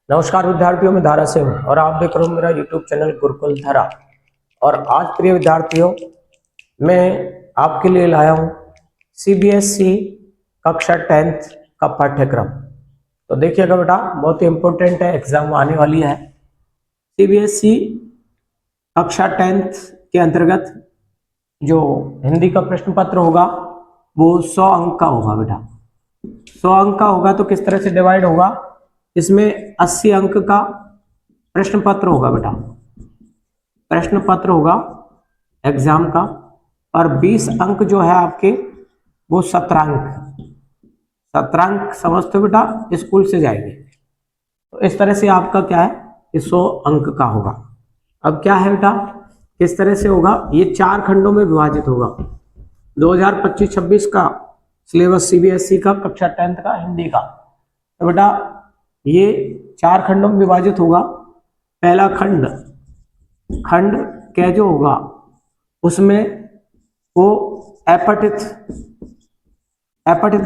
नमस्कार विद्यार्थियों, मैं धारा से हूँ और आप देख रहे हो मेरा यूट्यूब चैनल गुरुकुल धारा। और आज प्रिय विद्यार्थियों, मैं आपके लिए लाया हूँ सीबीएसई कक्षा 10th का पाठ्यक्रम। तो देखिएगा बेटा, बहुत ही इम्पोर्टेंट है, एग्जाम आने वाली है। सीबीएसई कक्षा 10th के अंतर्गत जो हिंदी का प्रश्न पत्र होगा वो 100 अंक का होगा बेटा। 100 अंक का होगा तो किस तरह से डिवाइड होगा, इसमें 80 अंक का प्रश्न पत्र होगा बेटा, प्रश्न पत्र होगा एग्जाम का। और 20 अंक जो है आपके वो सत्रांक, सत्रांक समझते हो बेटा, स्कूल से जाएंगे। तो इस तरह से आपका क्या है, 100 अंक का होगा। अब क्या है बेटा, किस तरह से होगा, ये 4 खंडों में विभाजित होगा। 2025-26 का सिलेबस सीबीएसई का कक्षा 10th का हिंदी का, तो बेटा ये 4 खंडों में विभाजित होगा। पहला खंड, खंड क्या जो होगा उसमें वो अपठित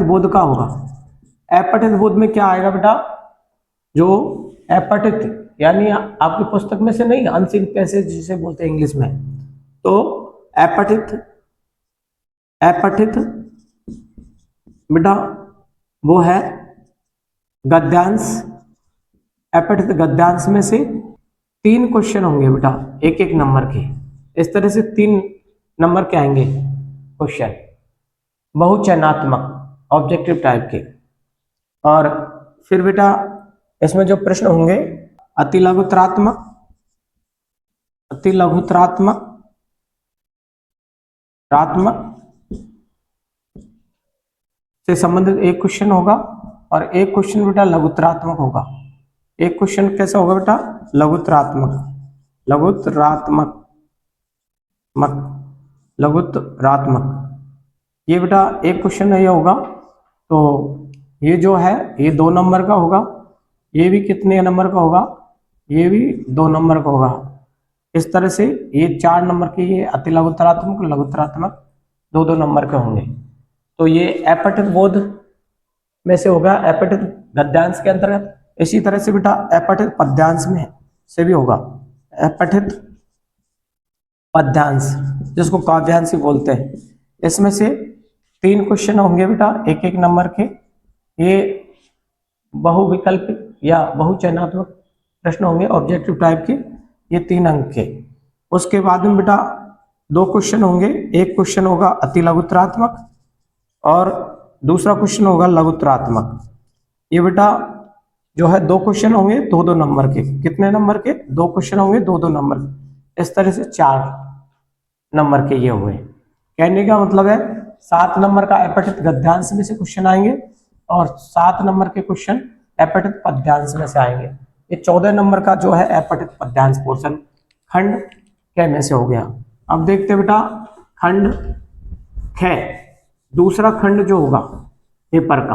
बोध का होगा। अपठित बोध में क्या आएगा बेटा, जो अपठित यानी आपकी पुस्तक में से नहीं, अनसीन पैसेज जिसे बोलते हैं इंग्लिश में, तो अपठित बेटा वो है गद्यांश। अपठित गद्यांश में से 3 क्वेश्चन होंगे बेटा, एक एक नंबर के। इस तरह से 3 नंबर के आएंगे क्वेश्चन, बहुचयनात्मक ऑब्जेक्टिव टाइप के। और फिर बेटा इसमें जो प्रश्न होंगे अति लघुतरात्मक से संबंधित एक क्वेश्चन होगा, और एक क्वेश्चन बेटा लघुतरात्मक होगा। एक क्वेश्चन कैसा होगा बेटा, लघुतरात्मक। ये बेटा एक क्वेश्चन ये होगा। तो ये जो है ये 2 नंबर का होगा, ये भी कितने नंबर का होगा, ये भी 2 नंबर का होगा। इस तरह से ये 4 नंबर के, ये अति लघुतरात्मक 2-2 नंबर के होंगे। तो ये अपठित बोध में से होगा, अपठित गद्यांश के अंतर्गत। इसी तरह से बेटा अपठित पद्यांश में से भी होगा, अपठित पद्यांश जिसको काव्यांश भी बोलते हैं। इसमें से 3 क्वेश्चन होंगे बेटा, एक एक नंबर के। ये बहुविकल्पिक या बहुचयनात्मक प्रश्न होंगे ऑब्जेक्टिव टाइप के, ये 3 अंक के। उसके बाद में बेटा 2 क्वेश्चन होंगे, एक क्वेश्चन होगा अति लघुतरात्मक और दूसरा क्वेश्चन होगा लघुतरात्मक। ये बेटा जो है 2 क्वेश्चन होंगे 2-2 नंबर के। कितने नंबर के, 2 क्वेश्चन होंगे 2-2 नंबर के। इस तरह से 4 नंबर के ये हुए। कहने का मतलब है 7 नंबर का अपठित गद्यांश में से क्वेश्चन आएंगे और 7 नंबर के क्वेश्चन अपठित पद्यांश में से आएंगे। ये 14 नंबर का जो है अपठित पद्यांश पोर्शन खंड क में से हो गया। अब देखते बेटा खंड ख, दूसरा खंड जो होगा पेपर का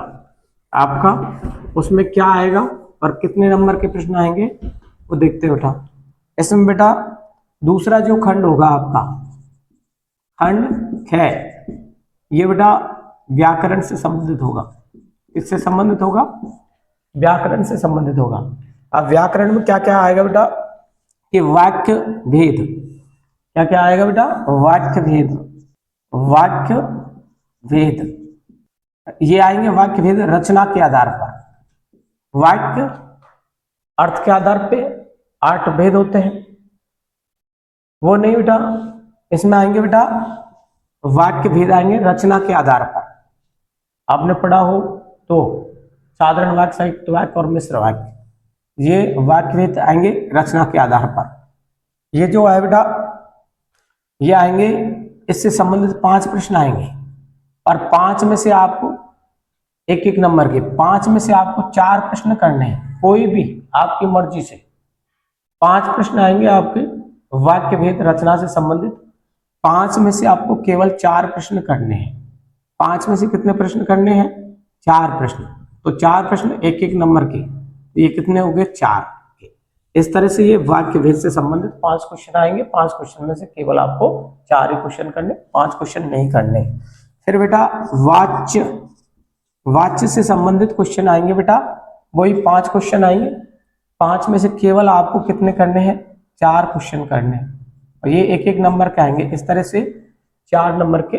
आपका, उसमें क्या आएगा और कितने नंबर के प्रश्न आएंगे वो देखते बेटा। इसमें बेटा दूसरा जो खंड होगा आपका खंड ख, ये बेटा व्याकरण से संबंधित होगा। इससे संबंधित होगा, व्याकरण से संबंधित होगा। अब व्याकरण में क्या क्या आएगा बेटा, कि वाक्य भेद, क्या क्या आएगा बेटा, वाक्य भेद ये आएंगे। वाक्य भेद रचना के आधार पर, वाक्य अर्थ के आधार पे 8 भेद होते हैं, वो नहीं बेटा। इसमें आएंगे बेटा वाक्य भेद आएंगे रचना के आधार पर। आपने पढ़ा हो तो साधारण वाक्य, संयुक्त वाक्य और मिश्र वाक्य, ये वाक्य भेद आएंगे रचना के आधार पर। ये जो है बेटा ये आएंगे, इससे संबंधित 5 प्रश्न आएंगे और 5 में से आपको एक एक नंबर के, 5 में से आपको 4 प्रश्न करने हैं, कोई भी आपकी मर्जी से 5 प्रश्न आएंगे आपके वाक्य भेद रचना से संबंधित। 5 में से आपको केवल 4 प्रश्न करने हैं। 5 में से कितने प्रश्न करने हैं, 4 प्रश्न। तो 4 प्रश्न एक एक नंबर के, ये कितने हो गए, 4 के। इस तरह से ये वाक्य भेद से संबंधित 5 क्वेश्चन आएंगे। 5 क्वेश्चन में से केवल आपको 4 ही क्वेश्चन करने, 5 क्वेश्चन नहीं करने। फिर बेटा वाच्य से संबंधित क्वेश्चन आएंगे बेटा, वही 5 क्वेश्चन आएंगे। 5 में से केवल आपको कितने करने हैं, 4 क्वेश्चन करने हैं, और ये एक एक नंबर के आएंगे। इस तरह से 4 नंबर के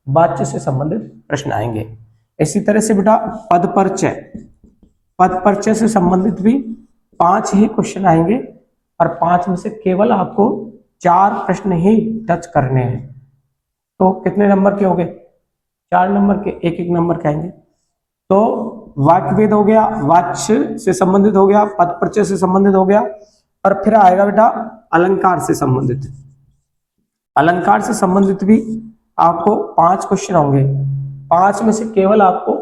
वाच्य से संबंधित प्रश्न आएंगे। इसी तरह से बेटा पद परिचय, पद परिचय से संबंधित भी 5 ही क्वेश्चन आएंगे, और 5 में से केवल आपको 4 प्रश्न ही टच करने हैं। तो कितने नंबर के हो गए, 4 नंबर के, एक एक नंबर के आएंगे। तो वाक्यभेद हो गया, वाच्य से संबंधित हो गया, पद परिचय से संबंधित हो गया, और फिर आएगा बेटा अलंकार से संबंधित। अलंकार से संबंधित भी आपको 5 क्वेश्चन होंगे, 5 में से केवल आपको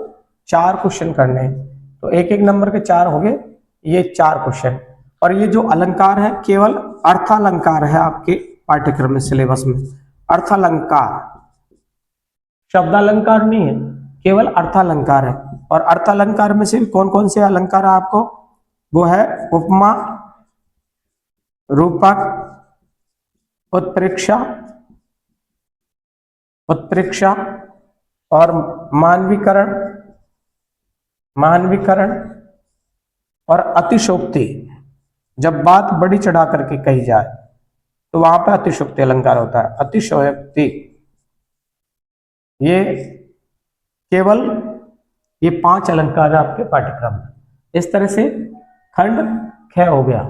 4 क्वेश्चन करने हैं। तो एक एक नंबर के 4 हो गए, ये 4 क्वेश्चन। और ये जो अलंकार है केवल अर्थालंकार है आपके पाठ्यक्रम में, सिलेबस में अर्थालंकार, शब्दालंकार नहीं है, केवल अर्थालंकार है। और अर्थालंकार में से कौन कौन से अलंकार है आपको, वो है उपमा, रूपक, उत्प्रेक्षा, उत्प्रेक्षा और मानवीकरण, मानवीकरण और अतिशोक्ति। जब बात बड़ी चढ़ा करके कही जाए तो वहां पर अतिशोक्ति अलंकार होता है। अतिशयोक्ति, ये केवल ये 5 अलंकार है आपके पाठ्यक्रम में। इस तरह से खंड ख हो गया,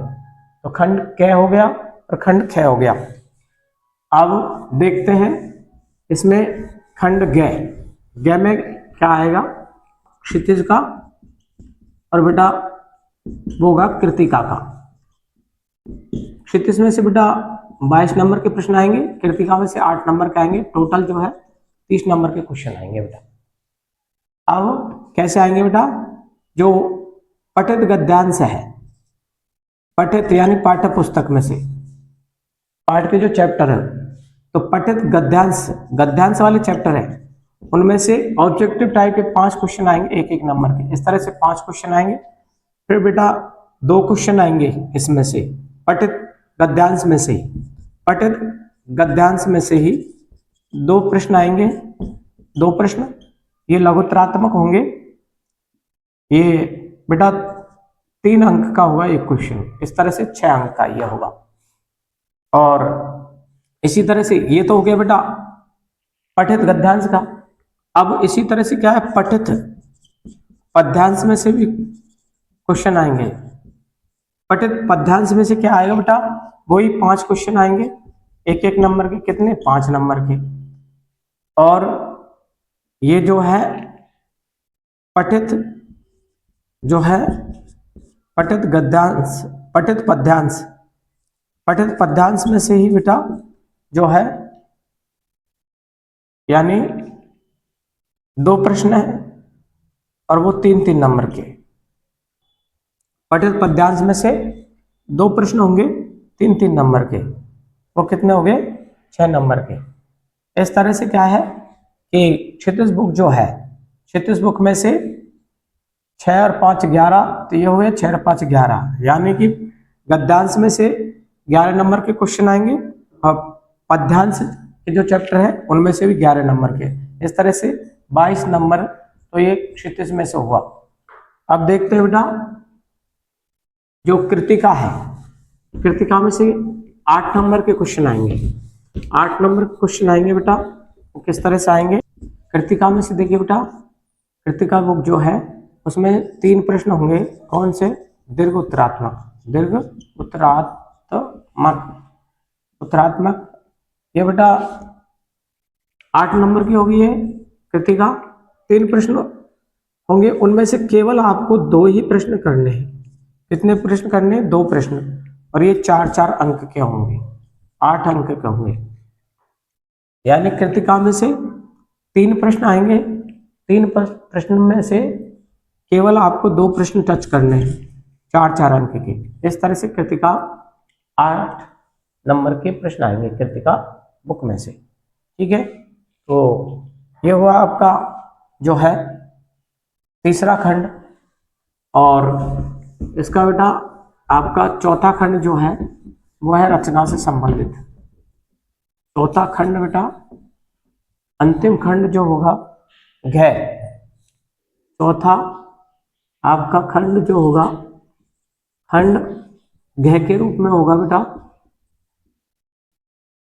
तो खंड क हो गया और खंड ख हो गया। अब देखते हैं इसमें खंड ग, ग में क्या आएगा, क्षितिज का, और बेटा वो होगा कृतिका का। क्षितिज में से बेटा 22 नंबर के प्रश्न आएंगे, कृतिका में से 8 नंबर के आएंगे, टोटल जो है 30 नंबर के क्वेश्चन आएंगे बेटा। अब कैसे आएंगे बेटा, जो पठित गद्यांश है, पठित यानी पाठ्य पुस्तक में से पाठ के जो चैप्टर है, तो पठित गद्यांश, गद्यांश वाले चैप्टर है, उनमें से ऑब्जेक्टिव टाइप के 5 क्वेश्चन आएंगे, एक एक नंबर के। इस तरह से 5 क्वेश्चन आएंगे। फिर बेटा 2 क्वेश्चन आएंगे इसमें से, पठित गद्यांश में से ही, पठित गद्यांश में से ही 2 प्रश्न आएंगे, 2 प्रश्न ये लघुत्तरात्मक होंगे। ये बेटा 3 अंक का होगा एक क्वेश्चन, इस तरह से 6 अंक का ये होगा। और इसी तरह से ये तो हो गया बेटा पठित गद्यांश का। अब इसी तरह से क्या है, पठित पद्यांश में से भी क्वेश्चन आएंगे। पठित पद्यांश में से क्या आएगा बेटा, वही 5 क्वेश्चन आएंगे, एक एक नंबर के, कितने, 5 नंबर के। और ये जो है पठित, जो है पठित गद्यांश, पठित पद्यांश, पठित पद्यांश में से ही बेटा जो है यानी 2 प्रश्न है, और वो 3-3 नंबर के। पठित पद्यांश में से 2 प्रश्न होंगे 3-3 नंबर के, वो कितने हो गए, 6 नंबर के। इस तरह से क्या है कि क्षितिज बुक जो है, क्षितिज बुक में से 6 और 5 11, तो ये हो गए 6 और 5 11, यानी कि गद्यांश में से 11 नंबर के क्वेश्चन आएंगे, और पद्यांश के जो चैप्टर है उनमें से भी 11 नंबर के। इस तरह से 22 नंबर तो ये क्षितिज में से हुआ। अब देखते हैं बेटा जो कृतिका है, कृतिका में से 8 नंबर के क्वेश्चन आएंगे, 8 नंबर के क्वेश्चन आएंगे बेटा। वो किस तरह से आएंगे, कृतिका में से देखिए बेटा, कृतिका बुक जो है उसमें 3 प्रश्न होंगे, कौन से, दीर्घ उत्तरात्मक, दीर्घ उत्तरात्मक, उत्तरात्मक। ये बेटा 8 नंबर की होगी ये कृतिका, 3 प्रश्न होंगे, उनमें से केवल आपको 2 ही प्रश्न करने हैं। कितने प्रश्न करने हैं, 2 प्रश्न, और ये 4-4 अंक के होंगे, 8 अंक के होंगे। यानी कृतिका में से 3 प्रश्न आएंगे, 3 प्रश्न में से केवल आपको 2 प्रश्न टच करने हैं, 4-4 अंक के। इस तरह से कृतिका 8 नंबर के प्रश्न आएंगे कृतिका बुक में से, ठीक है। तो ये हुआ आपका जो है तीसरा खंड, और इसका बेटा आपका चौथा खंड जो है वो है रचना से संबंधित। चौथा खंड बेटा, अंतिम खंड जो होगा घ, चौथा आपका खंड जो होगा खंड घ के रूप में होगा बेटा।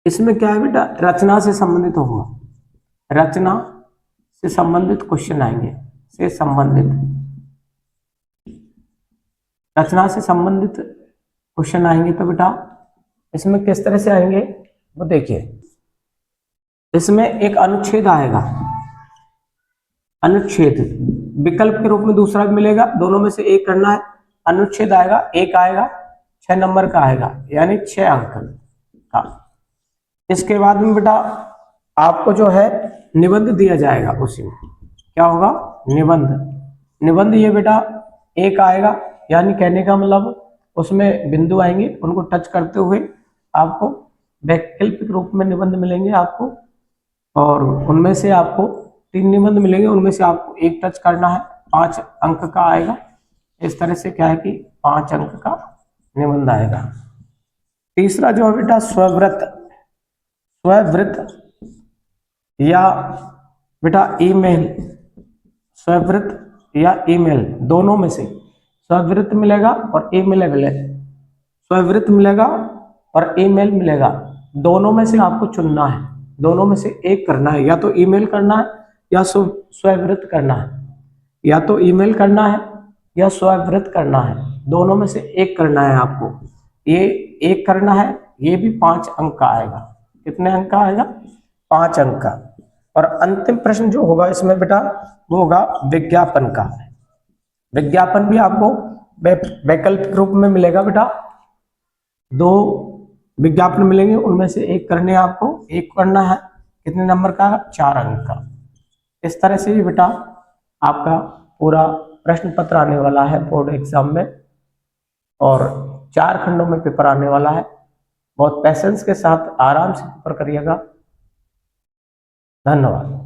इसमें क्या है बेटा, रचना से संबंधित होगा, रचना से संबंधित क्वेश्चन आएंगे, से संबंधित, रचना से संबंधित क्वेश्चन आएंगे। तो बेटा इसमें किस तरह से आएंगे वो देखिए। इसमें एक अनुच्छेद आएगा, अनुच्छेद विकल्प के रूप में दूसरा भी मिलेगा, दोनों में से एक करना है। अनुच्छेद आएगा, एक आएगा 6 नंबर का आएगा, यानी 6 अंक का। इसके बाद में बेटा आपको जो है निबंध दिया जाएगा, उसी में क्या होगा, निबंध। निबंध ये बेटा एक आएगा, यानी कहने का मतलब उसमें बिंदु आएंगे, उनको टच करते हुए आपको वैकल्पिक रूप में निबंध मिलेंगे आपको, और उनमें से आपको 3 निबंध मिलेंगे, उनमें से आपको एक टच करना है, 5 अंक का आएगा। इस तरह से क्या है कि 5 अंक का निबंध आएगा। तीसरा जो है बेटा स्ववृत, स्ववृत या बेटा ईमेल, स्ववृत या ईमेल, दोनों में से स्ववृत मिलेगा और ईमेल मिलेगा, स्ववृत मिलेगा और ईमेल मिलेगा, दोनों में से आपको चुनना है, दोनों में से एक करना है, या तो ईमेल करना है या स्ववृत करना है, या तो ईमेल करना है या स्ववृत करना है, दोनों में से एक करना है आपको। ये एक करना है, ये भी 5 अंक का आएगा। कितने अंक का आएगा, 5 अंक का। और अंतिम प्रश्न जो होगा इसमें बेटा वो होगा विज्ञापन का। विज्ञापन भी आपको वैकल्पिक रूप में मिलेगा बेटा, 2 विज्ञापन मिलेंगे, उनमें से एक करने हैं आपको, एक करना है, कितने नंबर का, 4 अंक का। इस तरह से ही बेटा आपका पूरा प्रश्न पत्र आने वाला है बोर्ड एग्जाम में, और 4 खंडों में पेपर आने वाला है। बहुत पेशेंस के साथ आराम से पेपर करिएगा। धन्यवाद।